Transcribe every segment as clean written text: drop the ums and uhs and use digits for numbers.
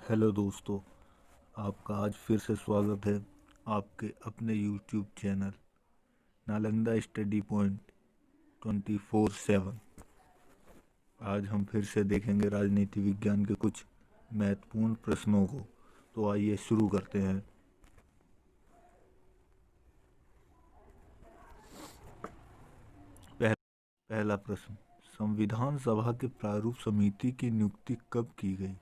Hello दोस्तों, आपका आज फिर से स्वागत है आपके अपने YouTube channel Nalanda study point 24/7। आज हम फिर से देखेंगे राजनीति विज्ञान के कुछ महत्वपूर्ण प्रश्नों को। तो आइए शुरू करते हैं। पहला प्रश्न, संविधान सभा के प्रारूप समिति की नियुक्ति कब की गई?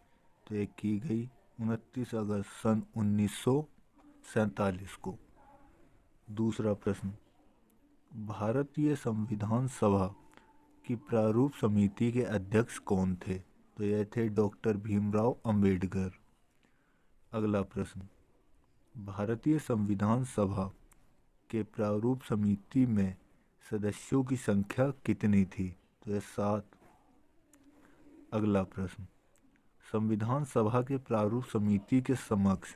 तो ये की गई 29 अगस्त सन 1947 को। दूसरा प्रश्न, भारतीय संविधान सभा की प्रारूप समिति के अध्यक्ष कौन थे? तो यह थे डॉक्टर भीमराव अंबेडकर। अगला प्रश्न, भारतीय संविधान सभा के प्रारूप समिति में सदस्यों की संख्या कितनी थी? तो यह 7। अगला प्रश्न, संविधान सभा के प्रारूप समिति के समक्ष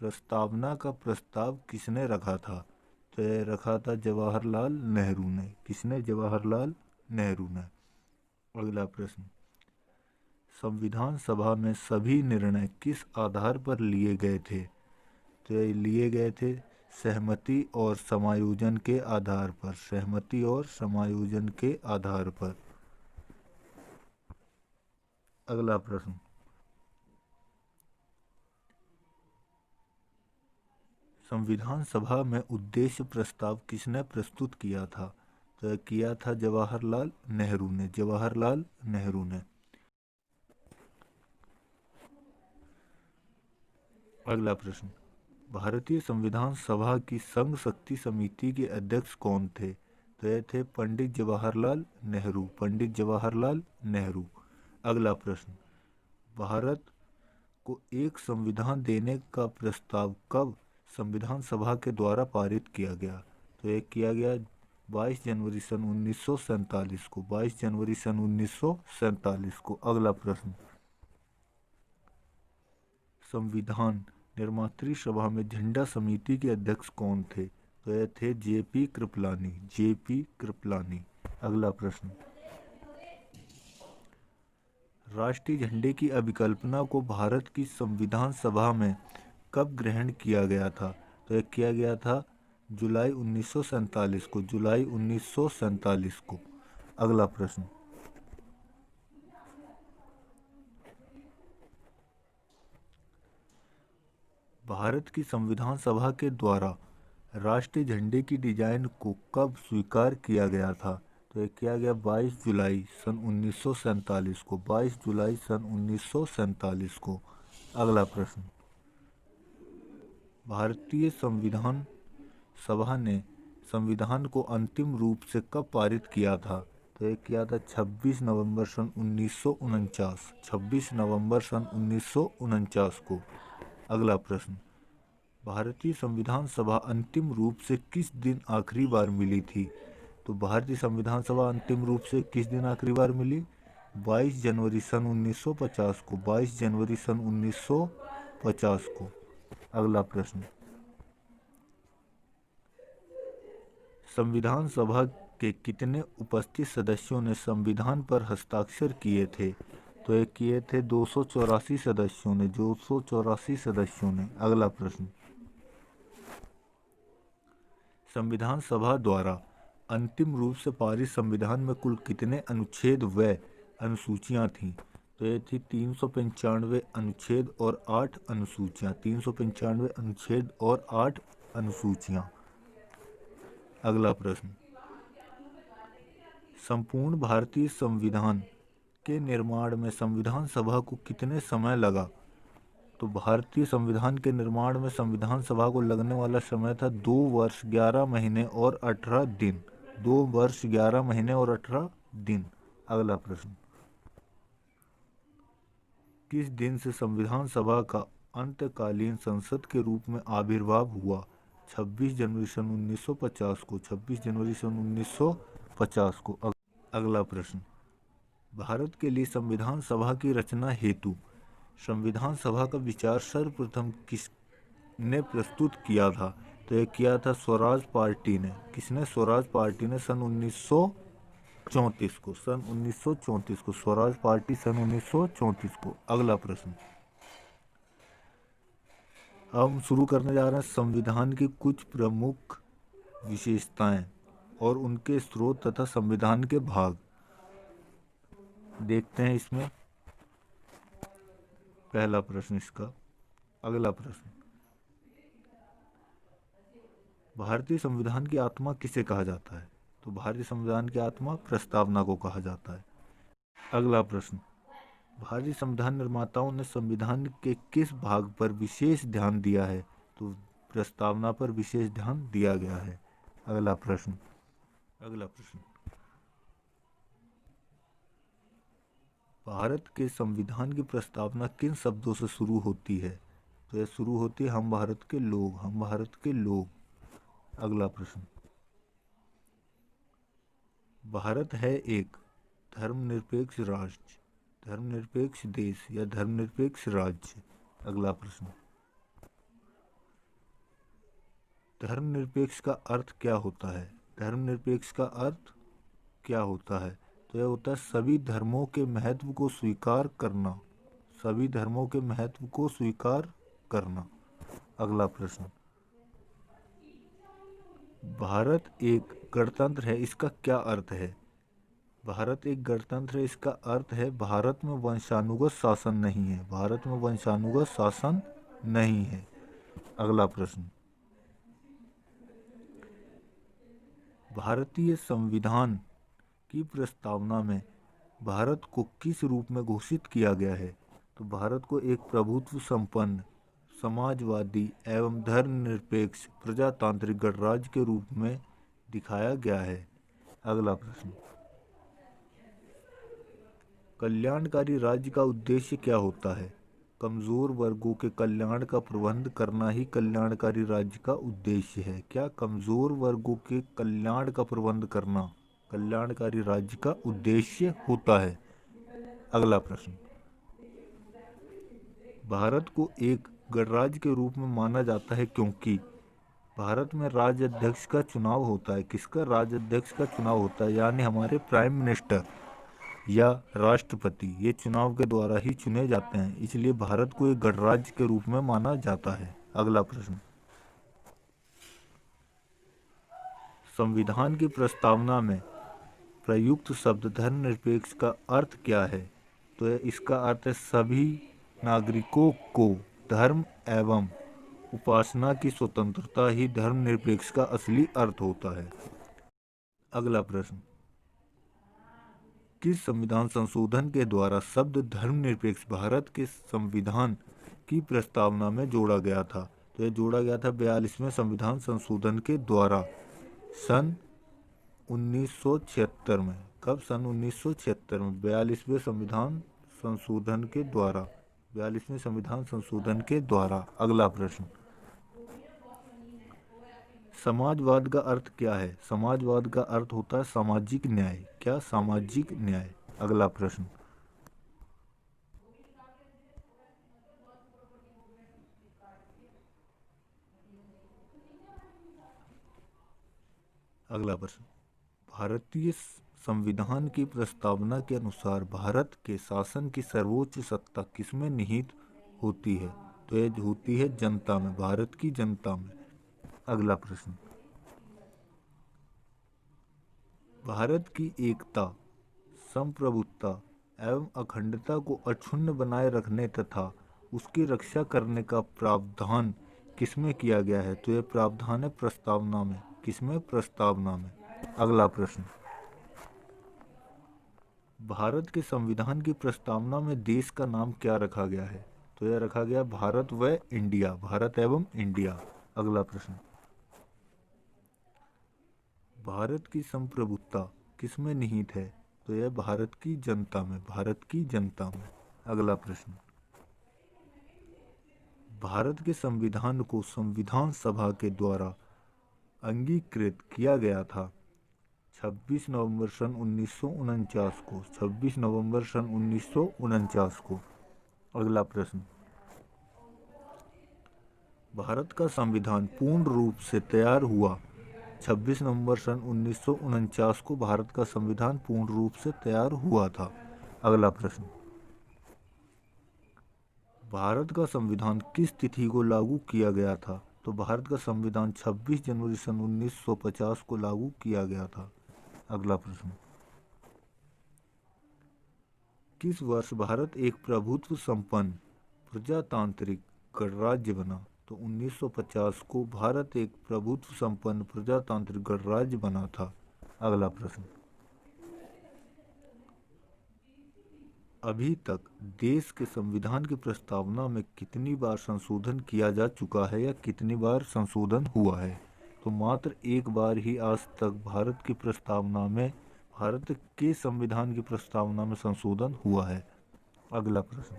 प्रस्तावना का प्रस्ताव किसने रखा था? तो यह रखा था जवाहरलाल नेहरू ने। किसने? जवाहरलाल नेहरू ने। अगला प्रश्न, संविधान सभा में सभी निर्णय किस आधार पर लिए गए थे? तो ये लिए गए थे सहमति और समायोजन के आधार पर। सहमति और समायोजन के आधार पर। अगला प्रश्न, संविधान सभा में उद्देश्य प्रस्ताव किसने प्रस्तुत किया था? तो किया था जवाहरलाल नेहरू ने। जवाहरलाल नेहरू ने। अगला प्रश्न, भारतीय संविधान सभा की संघ शक्ति समिति के अध्यक्ष कौन थे? तो ये थे पंडित जवाहरलाल नेहरू। पंडित जवाहरलाल नेहरू। अगला प्रश्न, भारत को एक संविधान देने का प्रस्ताव कब संविधान सभा के द्वारा पारित किया गया? तो ये किया गया 22 जनवरी सन 1947 को। 22 जनवरी सन 1947 को। अगला प्रश्न, संविधान निर्मात्री सभा में झंडा समिति के अध्यक्ष कौन थे? तो ये थे जेपी कृपलानी। जेपी कृपलानी। अगला प्रश्न, राष्ट्रीय झंडे की अभिकल्पना को भारत की संविधान सभा में कब ग्रहण किया गया था? तो यह किया गया था जुलाई 1947 को। जुलाई 1947 को। अगला प्रश्न, भारत की संविधान सभा के द्वारा राष्ट्रीय झंडे की डिजाइन को कब स्वीकार किया गया था? तो यह किया गया 22 जुलाई सन 1947 को। 22 जुलाई सन 1947 को। अगला प्रश्न, भारतीय संविधान सभा ने संविधान को अंतिम रूप से कब पारित किया था? तो यह किया था 26 नवंबर सन 1949। 26 नवंबर सन 1949 को। अगला प्रश्न, भारतीय संविधान सभा अंतिम रूप से किस दिन आखिरी बार मिली थी? तो भारतीय संविधान सभा अंतिम रूप से किस दिन आखिरी बार मिली? 22 जनवरी सन 1950 को। 22 जनवरी सन 1950 को। अगला प्रश्न, संविधान सभा के कितने उपस्थित सदस्यों ने संविधान पर हस्ताक्षर किए थे? तो ये किए थे 284 सदस्यों ने। 284 सदस्यों ने। अगला प्रश्न, संविधान सभा द्वारा अंतिम रूप से पारित संविधान में कुल कितने अनुच्छेद व अनुसूचियां थीं? तो ये थी 395 अनुच्छेद और 8 अनुसूचियां। 395 अनुच्छेद और 8 अनुसूचियां। अगला प्रश्न, संपूर्ण भारतीय संविधान के निर्माण में संविधान सभा को कितने समय लगा? तो भारतीय संविधान के निर्माण में संविधान सभा को लगने वाला समय था 2 वर्ष 11 महीने और 18 दिन। 2 वर्ष 11 महीने और 18 दिन। अगला प्रश्न, किस दिन से संविधान सभा का अंतकालीन संसद के रूप में आविर्भाव हुआ? 26 जनवरी सन 1950 को। 26 जनवरी सन 1950 को। अगला प्रश्न, भारत के लिए संविधान सभा की रचना हेतु संविधान सभा का विचार सर्वप्रथम किसने प्रस्तुत किया था? तो यह किया था स्वराज पार्टी ने। किसने? स्वराज पार्टी ने सन 1934 को। सन 1934 को। स्वराज पार्टी सन 1934 को। अगला प्रश्न, हम शुरू करने जा रहे हैं संविधान की कुछ प्रमुख विशेषताएं और उनके स्रोत तथा संविधान के भाग। देखते हैं इसमें पहला प्रश्न इसका। अगला प्रश्न, भारतीय संविधान की आत्मा किसे कहा जाता है? तो भारतीय संविधान की आत्मा प्रस्तावना को कहा जाता है। अगला प्रश्न, भारतीय संविधान निर्माताओं ने संविधान के किस भाग पर विशेष ध्यान दिया है? तो प्रस्तावना पर विशेष ध्यान दिया गया है। अगला प्रश्न, भारत के संविधान की प्रस्तावना किन शब्दों से शुरू होती है? तो यह शुरू होती है हम भारत के लोग, हम भारत के लोग। अगला प्रश्न, भारत है एक धर्मनिरपेक्ष राष्ट्र, धर्मनिरपेक्ष देश या धर्मनिरपेक्ष राज्य? अगला प्रश्न, धर्मनिरपेक्ष का अर्थ क्या होता है? धर्मनिरपेक्ष का अर्थ क्या होता है? तो यह होता है सभी धर्मों के महत्व को स्वीकार करना, सभी धर्मों के महत्व को स्वीकार करना। अगला प्रश्न, भारत एक गणतंत्र है, इसका क्या अर्थ है? भारत एक गणतंत्र है, इसका अर्थ है भारत में वंशानुगत शासन नहीं है, भारत में वंशानुगत शासन नहीं है। अगला प्रश्न, भारतीय संविधान की प्रस्तावना में भारत को किस रूप में घोषित किया गया है? तो भारत को एक प्रभुत्व संपन्न, समाजवादी एवं धर्मनिरपेक्ष प्रजातांत्रिक गणराज्य के रूप में दिखाया गया है। अगला प्रश्न, कल्याणकारी राज्य का उद्देश्य क्या होता है? कमजोर वर्गों के कल्याण का प्रबंध करना ही कल्याणकारी राज्य का उद्देश्य है। क्या कमजोर वर्गों के कल्याण का प्रबंध करना कल्याणकारी राज्य का उद्देश्य होता है? अगला प्रश्न, भारत को एक गणराज्य के रूप में माना जाता है क्योंकि भारत में राष्ट्राध्यक्ष का चुनाव होता है। किसका राष्ट्राध्यक्ष का चुनाव होता है? यानी हमारे प्राइम मिनिस्टर या राष्ट्रपति ये चुनाव के द्वारा ही चुने जाते हैं, इसलिए भारत को एक गणराज्य के रूप में माना जाता है। अगला प्रश्न, संविधान की प्रस्तावना में प्रयुक्त शब्द धर्मनिरपेक्ष का अर्थ क्या है? तो इसका अर्थ है सभी नागरिकों को धर्म एवं उपासना की स्वतंत्रता ही धर्मनिरपेक्ष का असली अर्थ होता है। अगला प्रश्न, किस संविधान संशोधन के द्वारा शब्द धर्मनिरपेक्ष भारत के संविधान की प्रस्तावना में जोड़ा गया था? तो यह जोड़ा गया था 42वें संविधान संशोधन के द्वारा सन 1976 में। कब? सन 1976 में 42वें संविधान संशोधन के द्वारा, 42वें संविधान संशोधन के द्वारा। अगला प्रश्न, समाजवाद का अर्थ क्या है? समाजवाद का अर्थ होता है सामाजिक न्याय। क्या? सामाजिक न्याय। अगला प्रश्न, भारतीय संविधान की प्रस्तावना के अनुसार भारत के शासन की सर्वोच्च सत्ता किसमें निहित होती है? तो यह होती है जनता में, भारत की जनता में। अगला प्रश्न, भारत की एकता, संप्रभुता एवं अखंडता को अक्षुण्ण बनाए रखने तथा उसकी रक्षा करने का प्रावधान किसमें किया गया है? तो यह प्रावधान है प्रस्तावना में। किसमें? प्रस्तावना में। अगला प्रश्न, भारत के संविधान की प्रस्तावना में देश का नाम क्या रखा गया है? तो यह रखा गया भारत व इंडिया, भारत एवं इंडिया। अगला प्रश्न, भारत की संप्रभुता किसमें निहित है? तो यह भारत की जनता में, भारत की जनता में। अगला प्रश्न, भारत के संविधान को संविधान सभा के द्वारा अंगीकृत किया गया था 26 नवंबर सन 1949 को, 26 नवंबर सन 1949 को। अगला प्रश्न, भारत का संविधान पूर्ण रूप से तैयार हुआ 26 नवंबर सन 1949 को भारत का संविधान पूर्ण रूप से तैयार हुआ था। अगला प्रश्न, भारत का संविधान किस तिथि को लागू किया गया था? तो भारत का संविधान 26 जनवरी सन 1950 को लागू किया गया था। अगला प्रश्न, किस वर्ष भारत एक प्रभुत्व संपन्न प्रजातांत्रिक गणराज्य बना? तो 1950 को भारत एक प्रभुत्व संपन्न प्रजातांत्रिक गणराज्य बना था। अगला प्रश्न, अभी तक देश के संविधान की प्रस्तावना में कितनी बार संशोधन किया जा चुका है या कितनी बार संशोधन हुआ है? तो मात्र एक बार ही आज तक भारत के संविधान की प्रस्तावना में संशोधन हुआ है। अगला प्रश्न,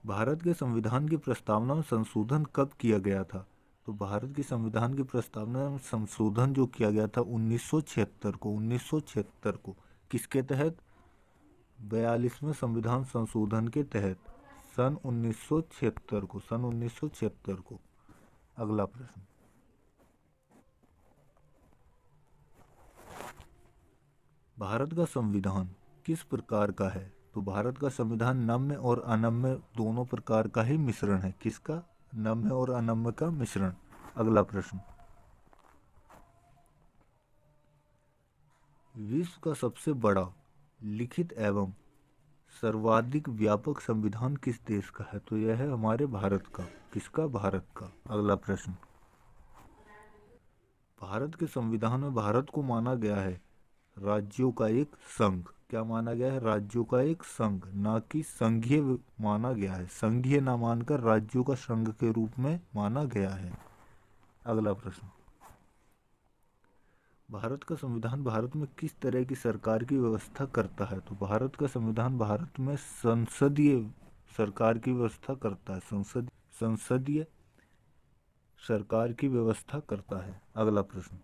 भारत के संविधान की प्रस्तावना में संशोधन कब किया गया था? तो भारत के संविधान की प्रस्तावना में संशोधन जो किया गया था 1976 को किसके तहत? 42वें संविधान संशोधन के तहत सन 1976 को। अगला प्रश्न, भारत का संविधान किस प्रकार का है? तो भारत का संविधान नम्य और अनम्य दोनों प्रकार का ही मिश्रण है। किसका? नम्य और अनम्य का मिश्रण। अगला प्रश्न, विश्व का सबसे बड़ा लिखित एवं सर्वाधिक व्यापक संविधान किस देश का है? तो यह है हमारे भारत का। किसका? भारत का। अगला प्रश्न, भारत के संविधान में भारत को माना गया है राज्यों का एक संघ। क्या माना गया है? राज्यों का एक संघ, ना कि संघीय माना गया है। संघीय ना मानकर राज्यों का संघ के रूप में माना गया है। अगला प्रश्न, भारत का संविधान भारत में किस तरह की सरकार की व्यवस्था करता है? तो भारत का संविधान भारत में संसदीय सरकार की व्यवस्था करता है। संसदीय सरकार की व्यवस्था करता है। अगला प्रश्न,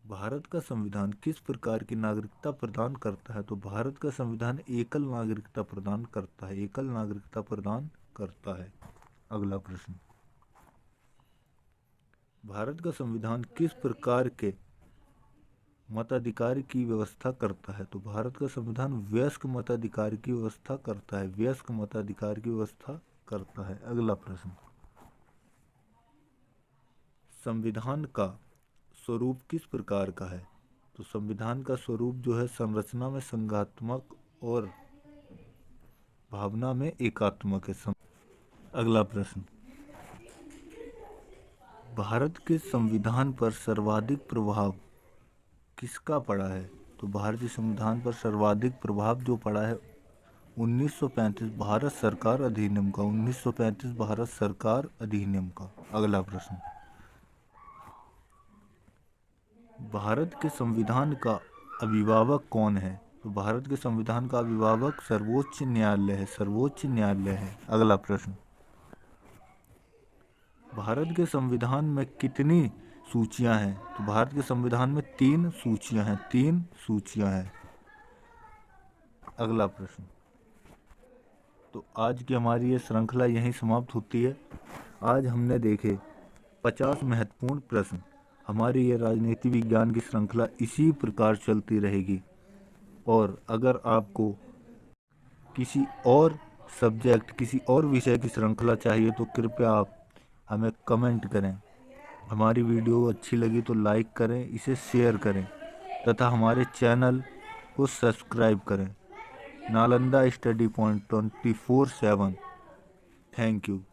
भारत का संविधान किस प्रकार की नागरिकता प्रदान करता है? तो भारत का संविधान एकल नागरिकता प्रदान करता है। एकल नागरिकता प्रदान करता है। अगला प्रश्न, भारत का संविधान किस प्रकार के मताधिकार की व्यवस्था करता है? तो भारत का संविधान वयस्क मताधिकार की व्यवस्था करता है। वयस्क मताधिकार की व्यवस्था करता है। अगला प्रश्न, संविधान का स्वरूप किस प्रकार का है? तो संविधान का स्वरूप जो है संरचना में संघात्मक और भावना में एकात्मक है। अगला प्रश्न, भारत के संविधान पर सर्वाधिक प्रभाव किसका पड़ा है? तो भारतीय संविधान पर सर्वाधिक प्रभाव जो पड़ा है 1935 भारत सरकार अधिनियम का। 1935 भारत सरकार अधिनियम का। अगला प्रश्न, भारत के संविधान का अभिभावक कौन है? तो भारत के संविधान का अभिभावक सर्वोच्च न्यायालय है। सर्वोच्च न्यायालय है। अगला प्रश्न, भारत के संविधान में कितनी सूचियां हैं? तो भारत के संविधान में 3 सूचियां हैं। 3 सूचियां हैं। अगला प्रश्न, तो आज की हमारी ये श्रृंखला यहीं समाप्त होती है। आज हमने देखे 50 महत्वपूर्ण प्रश्न। हमारी ये राजनीति विज्ञान की श्रृंखला इसी प्रकार चलती रहेगी। और अगर आपको किसी और सब्जेक्ट, किसी और विषय की श्रृंखला चाहिए तो कृपया आप हमें कमेंट करें। हमारी वीडियो अच्छी लगी तो लाइक करें, इसे शेयर करें तथा हमारे चैनल को सब्सक्राइब करें। Nalanda study point 24/7। Thank you.